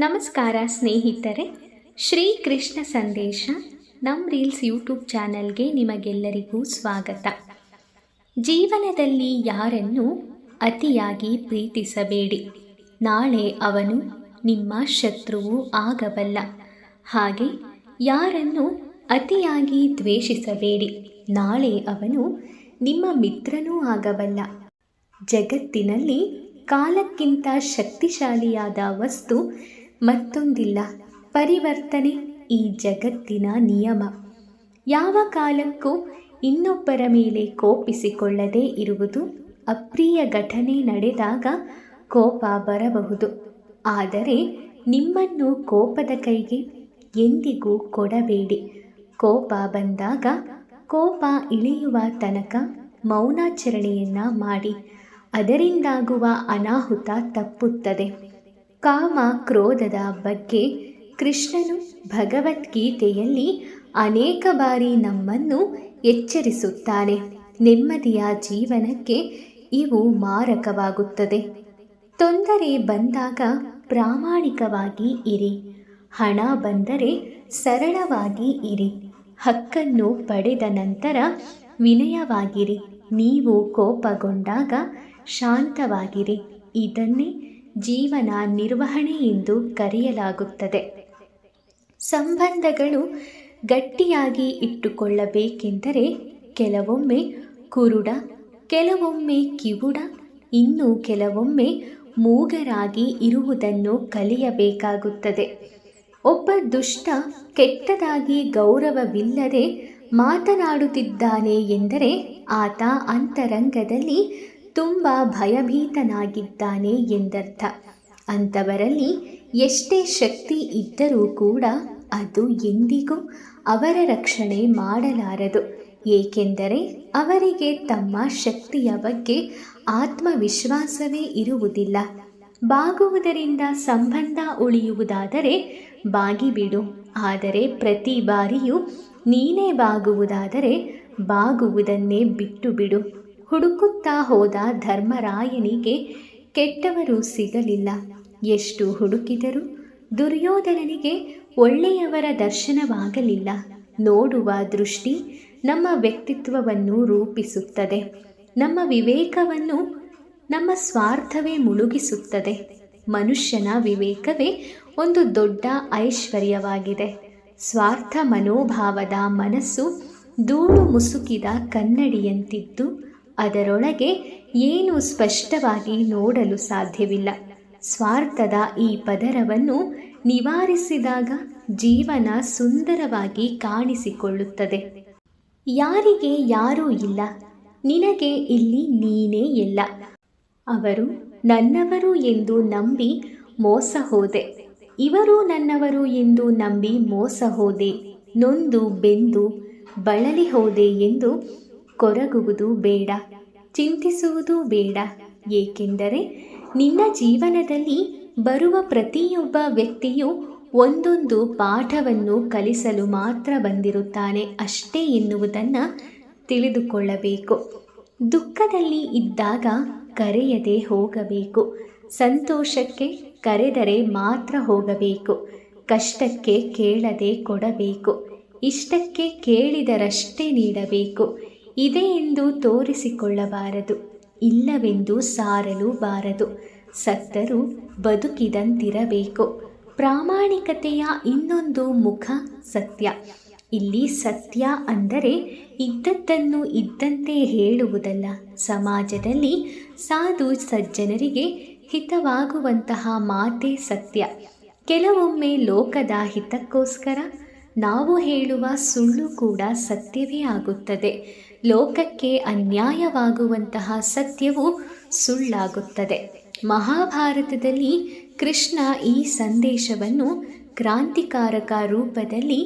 ನಮಸ್ಕಾರ ಸ್ನೇಹಿತರೆ, ಶ್ರೀಕೃಷ್ಣ ಸಂದೇಶ ನಮ್ಮ ರೀಲ್ಸ್ ಯೂಟ್ಯೂಬ್ ಚಾನಲ್ಗೆ ನಿಮಗೆಲ್ಲರಿಗೂ ಸ್ವಾಗತ. ಜೀವನದಲ್ಲಿ ಯಾರನ್ನು ಅತಿಯಾಗಿ ಪ್ರೀತಿಸಬೇಡಿ, ನಾಳೆ ಅವನು ನಿಮ್ಮ ಶತ್ರುವು ಆಗಬಲ್ಲ. ಹಾಗೆ ಯಾರನ್ನು ಅತಿಯಾಗಿ ದ್ವೇಷಿಸಬೇಡಿ, ನಾಳೆ ಅವನು ನಿಮ್ಮ ಮಿತ್ರನೂ ಆಗಬಲ್ಲ. ಜಗತ್ತಿನಲ್ಲಿ ಕಾಲಕ್ಕಿಂತ ಶಕ್ತಿಶಾಲಿಯಾದ ವಸ್ತು ಮತ್ತೊಂದಿಲ್ಲ. ಪರಿವರ್ತನೆ ಈ ಜಗತ್ತಿನ ನಿಯಮ. ಯಾವ ಕಾಲಕ್ಕೂ ಇನ್ನೊಬ್ಬರ ಮೇಲೆ ಕೋಪಿಸಿಕೊಳ್ಳದೇ ಇರುವುದು. ಅಪ್ರಿಯ ಘಟನೆ ನಡೆದಾಗ ಕೋಪ ಬರಬಹುದು, ಆದರೆ ನಿಮ್ಮನ್ನು ಕೋಪದ ಕೈಗೆ ಎಂದಿಗೂ ಕೊಡಬೇಡಿ. ಕೋಪ ಬಂದಾಗ ಕೋಪ ಇಳಿಯುವ ತನಕ ಮೌನಾಚರಣೆಯನ್ನು ಮಾಡಿ, ಅದರಿಂದಾಗುವ ಅನಾಹುತ ತಪ್ಪುತ್ತದೆ. ಕಾಮ ಕ್ರೋಧದ ಬಗ್ಗೆ ಕೃಷ್ಣನು ಭಗವದ್ಗೀತೆಯಲ್ಲಿ ಅನೇಕ ಬಾರಿ ನಮ್ಮನ್ನು ಎಚ್ಚರಿಸುತ್ತಾನೆ. ನೆಮ್ಮದಿಯ ಜೀವನಕ್ಕೆ ಇವು ಮಾರಕವಾಗುತ್ತದೆ. ತೊಂದರೆ ಬಂದಾಗ ಪ್ರಾಮಾಣಿಕವಾಗಿ ಇರಿ. ಹಣ ಬಂದರೆ ಸರಳವಾಗಿ ಇರಿ. ಹಕ್ಕನ್ನು ಪಡೆದ ನಂತರ ವಿನಯವಾಗಿರಿ. ನೀವು ಕೋಪಗೊಂಡಾಗ ಶಾಂತವಾಗಿರಿ. ಇದನ್ನೇ ಜೀವನ ನಿರ್ವಹಣೆ ಎಂದು ಕರೆಯಲಾಗುತ್ತದೆ. ಸಂಬಂಧಗಳು ಗಟ್ಟಿಯಾಗಿ ಇಟ್ಟುಕೊಳ್ಳಬೇಕೆಂದರೆ ಕೆಲವೊಮ್ಮೆ ಕುರುಡ, ಕೆಲವೊಮ್ಮೆ ಕಿವುಡ, ಇನ್ನು ಕೆಲವೊಮ್ಮೆ ಮೂಗರಾಗಿ ಇರುವುದನ್ನು ಕಲಿಯಬೇಕಾಗುತ್ತದೆ. ಒಬ್ಬ ದುಷ್ಟ ಕೆಟ್ಟದಾಗಿ ಗೌರವವಿಲ್ಲದೆ ಮಾತನಾಡುತ್ತಿದ್ದಾನೆ ಎಂದರೆ ಆತ ಅಂತರಂಗದಲ್ಲಿ ತುಂಬ ಭಯಭೀತನಾಗಿದ್ದಾನೆ ಎಂದರ್ಥ. ಅಂಥವರಲ್ಲಿ ಎಷ್ಟೇ ಶಕ್ತಿ ಇದ್ದರೂ ಕೂಡ ಅದು ಎಂದಿಗೂ ಅವರ ರಕ್ಷಣೆ ಮಾಡಲಾರದು. ಏಕೆಂದರೆ ಅವರಿಗೆ ತಮ್ಮ ಶಕ್ತಿಯ ಬಗ್ಗೆ ಆತ್ಮವಿಶ್ವಾಸವೇ ಇರುವುದಿಲ್ಲ. ಬಾಗುವುದರಿಂದ ಸಂಬಂಧ ಉಳಿಯುವುದಾದರೆ ಬಾಗಿಬಿಡು, ಆದರೆ ಪ್ರತಿ ಬಾರಿಯೂ ನೀನೇ ಬಾಗುವುದಾದರೆ ಬಾಗುವುದನ್ನೇ ಬಿಟ್ಟು ಬಿಡು. ಹುಡುಕುತ್ತಾ ಹೋದ ಧರ್ಮರಾಯನಿಗೆ ಕೆಟ್ಟವರು ಸಿಗಲಿಲ್ಲ. ಎಷ್ಟು ಹುಡುಕಿದರೂ ದುರ್ಯೋಧನನಿಗೆ ಒಳ್ಳೆಯವರ ದರ್ಶನವಾಗಲಿಲ್ಲ. ನೋಡುವ ದೃಷ್ಟಿ ನಮ್ಮ ವ್ಯಕ್ತಿತ್ವವನ್ನು ರೂಪಿಸುತ್ತದೆ. ನಮ್ಮ ವಿವೇಕವನ್ನು ನಮ್ಮ ಸ್ವಾರ್ಥವೇ ಮುಳುಗಿಸುತ್ತದೆ. ಮನುಷ್ಯನ ವಿವೇಕವೇ ಒಂದು ದೊಡ್ಡ ಐಶ್ವರ್ಯವಾಗಿದೆ. ಸ್ವಾರ್ಥ ಮನೋಭಾವದ ಮನಸ್ಸು ಧೂಳು ಮುಸುಕಿದ ಕನ್ನಡಿಯಂತಿದ್ದು ಅದರೊಳಗೆ ಏನು ಸ್ಪಷ್ಟವಾಗಿ ನೋಡಲು ಸಾಧ್ಯವಿಲ್ಲ. ಸ್ವಾರ್ಥದ ಈ ಪದರವನ್ನು ನಿವಾರಿಸಿದಾಗ ಜೀವನ ಸುಂದರವಾಗಿ ಕಾಣಿಸಿಕೊಳ್ಳುತ್ತದೆ. ಯಾರಿಗೆ ಯಾರೂ ಇಲ್ಲ, ನಿನಗೆ ಇಲ್ಲಿ ನೀನೇ ಎಲ್ಲ. ಅವರು ನನ್ನವರು ಎಂದು ನಂಬಿ ಮೋಸ ಹೋದೆ, ಇವರು ನನ್ನವರು ಎಂದು ನಂಬಿ ಮೋಸ ಹೋದೆ. ನೊಂದು ಬೆಂದು ಬಳಲಿ ಹೋದೆ ಎಂದು ಕೊರಗುವುದು ಬೇಡ, ಚಿಂತಿಸುವುದು ಬೇಡ. ಏಕೆಂದರೆ ನಿನ್ನ ಜೀವನದಲ್ಲಿ ಬರುವ ಪ್ರತಿಯೊಬ್ಬ ವ್ಯಕ್ತಿಯು ಒಂದೊಂದು ಪಾಠವನ್ನು ಕಲಿಸಲು ಮಾತ್ರ ಬಂದಿರುತ್ತಾನೆ ಅಷ್ಟೇ ಎನ್ನುವುದನ್ನು ತಿಳಿದುಕೊಳ್ಳಬೇಕು. ದುಃಖದಲ್ಲಿ ಇದ್ದಾಗ ಕರೆಯದೆ ಹೋಗಬೇಕು. ಸಂತೋಷಕ್ಕೆ ಕರೆದರೆ ಮಾತ್ರ ಹೋಗಬೇಕು. ಕಷ್ಟಕ್ಕೆ ಕೇಳದೆ ಕೊಡಬೇಕು. ಇಷ್ಟಕ್ಕೆ ಕೇಳಿದರಷ್ಟೇ ನೀಡಬೇಕು. ಇದೆ ಎಂದು ತೋರಿಸಿಕೊಳ್ಳಬಾರದು, ಇಲ್ಲವೆಂದು ಸಾರಲು ಬಾರದು. ಸತ್ತರೂ ಬದುಕಿದಂತಿರಬೇಕು. ಪ್ರಾಮಾಣಿಕತೆಯ ಇನ್ನೊಂದು ಮುಖ ಸತ್ಯ. ಇಲ್ಲಿ ಸತ್ಯ ಅಂದರೆ ಇದ್ದದ್ದನ್ನು ಇದ್ದಂತೆ ಹೇಳುವುದಲ್ಲ. ಸಮಾಜದಲ್ಲಿ ಸಾಧು ಸಜ್ಜನರಿಗೆ ಹಿತವಾಗುವಂತಹ ಮಾತೇ ಸತ್ಯ. ಕೆಲವೊಮ್ಮೆ ಲೋಕದ ಹಿತಕ್ಕೋಸ್ಕರ ನಾವು ಹೇಳುವ ಸುಳ್ಳು ಕೂಡ ಸತ್ಯವೇ ಆಗುತ್ತದೆ. ಲೋಕಕ್ಕೆ ಅನ್ಯಾಯವಾಗುವಂತಹ ಸತ್ಯವು ಸುಳ್ಳಾಗುತ್ತದೆ. ಮಹಾಭಾರತದಲ್ಲಿ ಕೃಷ್ಣ ಈ ಸಂದೇಶವನ್ನು ಕ್ರಾಂತಿಕಾರಕ ರೂಪದಲ್ಲಿ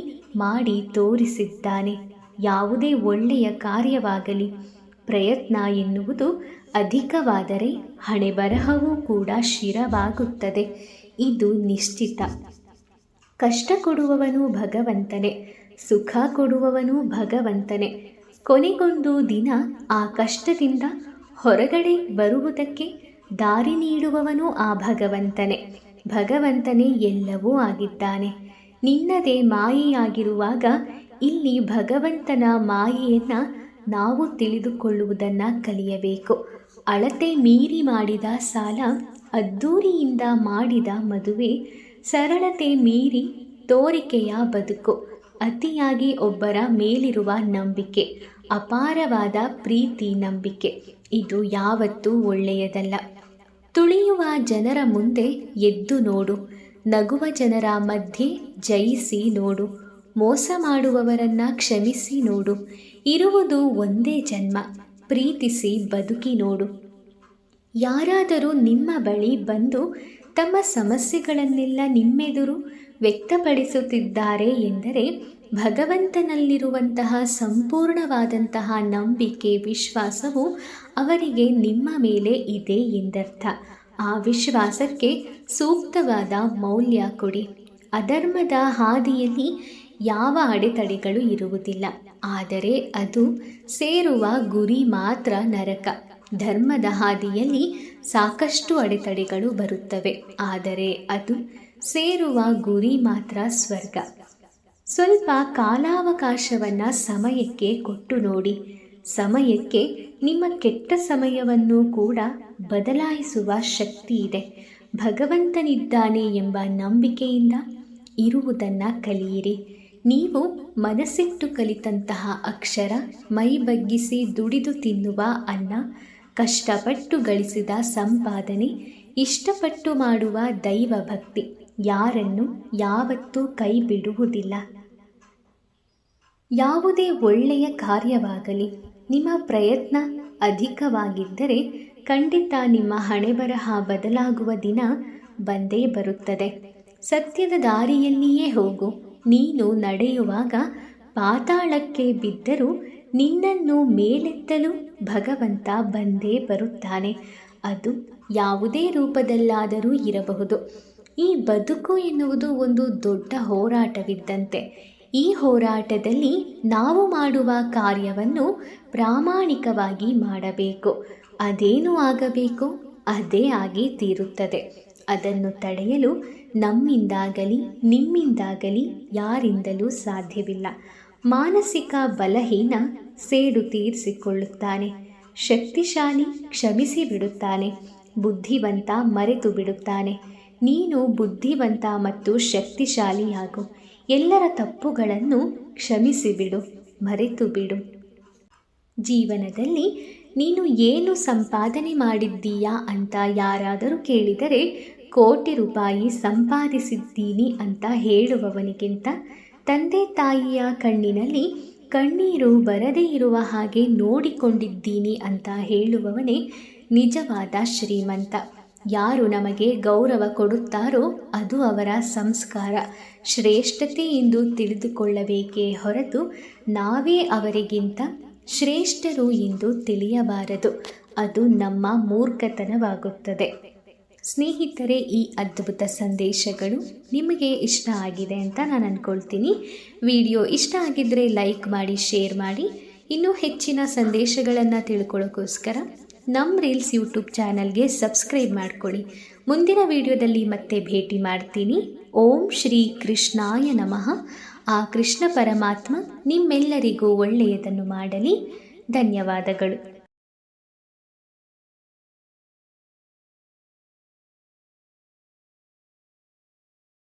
ಮಾಡಿ ತೋರಿಸಿದ್ದಾನೆ. ಯಾವುದೇ ಒಳ್ಳೆಯ ಕಾರ್ಯವಾಗಲಿ ಪ್ರಯತ್ನ ಎನ್ನುವುದು ಅಧಿಕವಾದರೆ ಹಣೆಬರಹವೂ ಕೂಡ ಶಿರವಾಗುತ್ತದೆ. ಇದು ನಿಶ್ಚಿತ. ಕಷ್ಟ ಕೊಡುವವನು ಭಗವಂತನೇ, ಸುಖ ಕೊಡುವವನು ಭಗವಂತನೇ. ಕೊನೆಗೊಂದು ದಿನ ಆ ಕಷ್ಟದಿಂದ ಹೊರಗಡೆ ಬರುವುದಕ್ಕೆ ದಾರಿ ನೀಡುವವನು ಆ ಭಗವಂತನೇ. ಭಗವಂತನೇ ಎಲ್ಲವೂ ಆಗಿದ್ದಾನೆ. ನಿನ್ನದೇ ಮಾಯೆಯಾಗಿರುವಾಗ ಇಲ್ಲಿ ಭಗವಂತನ ಮಾಯೆಯನ್ನು ನಾವು ತಿಳಿದುಕೊಳ್ಳುವುದನ್ನು ಕಲಿಯಬೇಕು. ಅಳತೆ ಮೀರಿ ಮಾಡಿದ ಸಾಲ, ಅದ್ದೂರಿಯಿಂದ ಮಾಡಿದ ಮದುವೆ, ಸರಳತೆ ಮೀರಿ ತೋರಿಕೆಯ ಬದುಕು, ಅತಿಯಾಗಿ ಒಬ್ಬರ ಮೇಲಿರುವ ನಂಬಿಕೆ, ಅಪಾರವಾದ ಪ್ರೀತಿ ನಂಬಿಕೆ, ಇದು ಯಾವತ್ತೂ ಒಳ್ಳೆಯದಲ್ಲ. ತುಳಿಯುವ ಜನರ ಮುಂದೆ ಎದ್ದು ನೋಡು, ನಗುವ ಜನರ ಮಧ್ಯೆ ಜಯಿಸಿ ನೋಡು, ಮೋಸ ಮಾಡುವವರನ್ನು ಕ್ಷಮಿಸಿ ನೋಡು. ಇರುವುದು ಒಂದೇ ಜನ್ಮ, ಪ್ರೀತಿಸಿ ಬದುಕಿ ನೋಡು. ಯಾರಾದರೂ ನಿಮ್ಮ ಬಳಿ ಬಂದು ತಮ್ಮ ಸಮಸ್ಯೆಗಳನ್ನೆಲ್ಲ ನಿಮ್ಮೆದುರು ವ್ಯಕ್ತಪಡಿಸುತ್ತಿದ್ದಾರೆ ಎಂದರೆ ಭಗವಂತನಲ್ಲಿರುವಂತಹ ಸಂಪೂರ್ಣವಾದಂತಹ ನಂಬಿಕೆ, ವಿಶ್ವಾಸವು ಅವರಿಗೆ ನಿಮ್ಮ ಮೇಲೆ ಇದೆ ಎಂದರ್ಥ. ಆ ವಿಶ್ವಾಸಕ್ಕೆ ಸೂಕ್ತವಾದ ಮೌಲ್ಯ ಕೊಡಿ. ಅಧರ್ಮದ ಹಾದಿಯಲ್ಲಿ ಯಾವ ಅಡೆತಡೆಗಳು ಇರುವುದಿಲ್ಲ, ಆದರೆ ಅದು ಸೇರುವ ಗುರಿ ಮಾತ್ರ ನರಕ. ಧರ್ಮದ ಹಾದಿಯಲ್ಲಿ ಸಾಕಷ್ಟು ಅಡೆತಡೆಗಳು ಬರುತ್ತವೆ, ಆದರೆ ಅದು ಸೇರುವ ಗುರಿ ಮಾತ್ರ ಸ್ವರ್ಗ. ಸ್ವಲ್ಪ ಕಾಲಾವಕಾಶವನ್ನು ಸಮಯಕ್ಕೆ ಕೊಟ್ಟು ನೋಡಿ. ಸಮಯಕ್ಕೆ ನಿಮ್ಮ ಕೆಟ್ಟ ಸಮಯವನ್ನು ಕೂಡ ಬದಲಾಯಿಸುವ ಶಕ್ತಿ ಇದೆ. ಭಗವಂತನಿದ್ದಾನೆ ಎಂಬ ನಂಬಿಕೆಯಿಂದ ಇರುವುದನ್ನು ಕಲಿಯಿರಿ. ನೀವು ಮನಸ್ಸಿಟ್ಟು ಕಲಿತಂತಹ ಅಕ್ಷರ, ಮೈ ಬಗ್ಗಿಸಿ ದುಡಿದು ತಿನ್ನುವ ಅನ್ನ, ಕಷ್ಟಪಟ್ಟು ಗಳಿಸಿದ ಸಂಪಾದನೆ, ಇಷ್ಟಪಟ್ಟು ಮಾಡುವ ದೈವ ಭಕ್ತಿ ಯಾರನ್ನು ಯಾವತ್ತೂ ಕೈ ಬಿಡುವುದಿಲ್ಲ. ಯಾವುದೇ ಒಳ್ಳೆಯ ಕಾರ್ಯವಾಗಲಿ ನಿಮ್ಮ ಪ್ರಯತ್ನ ಅಧಿಕವಾಗಿದ್ದರೆ ಖಂಡಿತ ನಿಮ್ಮ ಹಣೆಬರಹ ಬದಲಾಗುವ ದಿನ ಬಂದೇ ಬರುತ್ತದೆ. ಸತ್ಯದ ದಾರಿಯಲ್ಲಿಯೇ ಹೋಗು. ನೀನು ನಡೆಯುವಾಗ ಪಾತಾಳಕ್ಕೆ ಬಿದ್ದರೂ ನಿನ್ನನ್ನು ಮೇಲೆತ್ತಲು ಭಗವಂತ ಬಂದೇ ಬರುತ್ತಾನೆ. ಅದು ಯಾವುದೇ ರೂಪದಲ್ಲಾದರೂ ಇರಬಹುದು. ಈ ಬದುಕು ಎನ್ನುವುದು ಒಂದು ದೊಡ್ಡ ಹೋರಾಟವಿದ್ದಂತೆ. ಈ ಹೋರಾಟದಲ್ಲಿ ನಾವು ಮಾಡುವ ಕಾರ್ಯವನ್ನು ಪ್ರಾಮಾಣಿಕವಾಗಿ ಮಾಡಬೇಕು. ಅದೇನು ಆಗಬೇಕು ಅದೇ ಆಗಿ ತೀರುತ್ತದೆ. ಅದನ್ನು ತಡೆಯಲು ನಮ್ಮಿಂದಾಗಲಿ ನಿಮ್ಮಿಂದಾಗಲಿ ಯಾರಿಂದಲೂ ಸಾಧ್ಯವಿಲ್ಲ. ಮಾನಸಿಕ ಬಲಹೀನ ಸೇಡು ತೀರಿಸಿಕೊಳ್ಳುತ್ತಾನೆ, ಶಕ್ತಿಶಾಲಿ ಕ್ಷಮಿಸಿ ಬಿಡುತ್ತಾನೆ, ಬುದ್ಧಿವಂತ ಮರೆತು ಬಿಡುತ್ತಾನೆ. ನೀನು ಬುದ್ಧಿವಂತ ಮತ್ತು ಶಕ್ತಿಶಾಲಿಯಾಗು. ಎಲ್ಲರ ತಪ್ಪುಗಳನ್ನು ಕ್ಷಮಿಸಿಬಿಡು, ಮರೆತು ಬಿಡು. ಜೀವನದಲ್ಲಿ ನೀನು ಏನು ಸಂಪಾದನೆ ಮಾಡಿದ್ದೀಯಾ ಅಂತ ಯಾರಾದರೂ ಕೇಳಿದರೆ ಕೋಟಿ ರೂಪಾಯಿ ಸಂಪಾದಿಸಿದ್ದೀನಿ ಅಂತ ಹೇಳುವವನಿಗಿಂತ ತಂದೆ ತಾಯಿಯ ಕಣ್ಣಿನಲ್ಲಿ ಕಣ್ಣೀರು ಬರದೇ ಇರುವ ಹಾಗೆ ನೋಡಿಕೊಂಡಿದ್ದೀನಿ ಅಂತ ಹೇಳುವವನೇ ನಿಜವಾದ ಶ್ರೀಮಂತ. ಯಾರು ನಮಗೆ ಗೌರವ ಕೊಡುತ್ತಾರೋ ಅದು ಅವರ ಸಂಸ್ಕಾರ, ಶ್ರೇಷ್ಠತೆ ಎಂದು ತಿಳಿದುಕೊಳ್ಳಬೇಕೇ ಹೊರತು ನಾವೇ ಅವರಿಗಿಂತ ಶ್ರೇಷ್ಠರು ಎಂದು ತಿಳಿಯಬಾರದು. ಅದು ನಮ್ಮ ಮೂರ್ಖತನವಾಗುತ್ತದೆ. ಸ್ನೇಹಿತರೆ, ಈ ಅದ್ಭುತ ಸಂದೇಶಗಳು ನಿಮಗೆ ಇಷ್ಟ ಆಗಿದೆ ಅಂತ ನಾನು ಅಂದ್ಕೊಳ್ತೀನಿ. ವಿಡಿಯೋ ಇಷ್ಟ ಆಗಿದ್ದರೆ ಲೈಕ್ ಮಾಡಿ, ಶೇರ್ ಮಾಡಿ. ಇನ್ನೂ ಹೆಚ್ಚಿನ ಸಂದೇಶಗಳನ್ನು ತಿಳ್ಕೊಳ್ಳೋಕ್ಕೋಸ್ಕರ ನಮ್ಮ ರೀಲ್ಸ್ ಯೂಟ್ಯೂಬ್ ಚಾನಲ್ಗೆ ಸಬ್ಸ್ಕ್ರೈಬ್ ಮಾಡ್ಕೊಳ್ಳಿ. ಮುಂದಿನ ವಿಡಿಯೋದಲ್ಲಿ ಮತ್ತೆ ಭೇಟಿ ಮಾಡ್ತೀನಿ. ಓಂ ಶ್ರೀ ಕೃಷ್ಣಾಯ ನಮಃ. ಆ ಕೃಷ್ಣ ಪರಮಾತ್ಮ ನಿಮ್ಮೆಲ್ಲರಿಗೂ ಒಳ್ಳೆಯದನ್ನು ಮಾಡಲಿ. ಧನ್ಯವಾದಗಳು.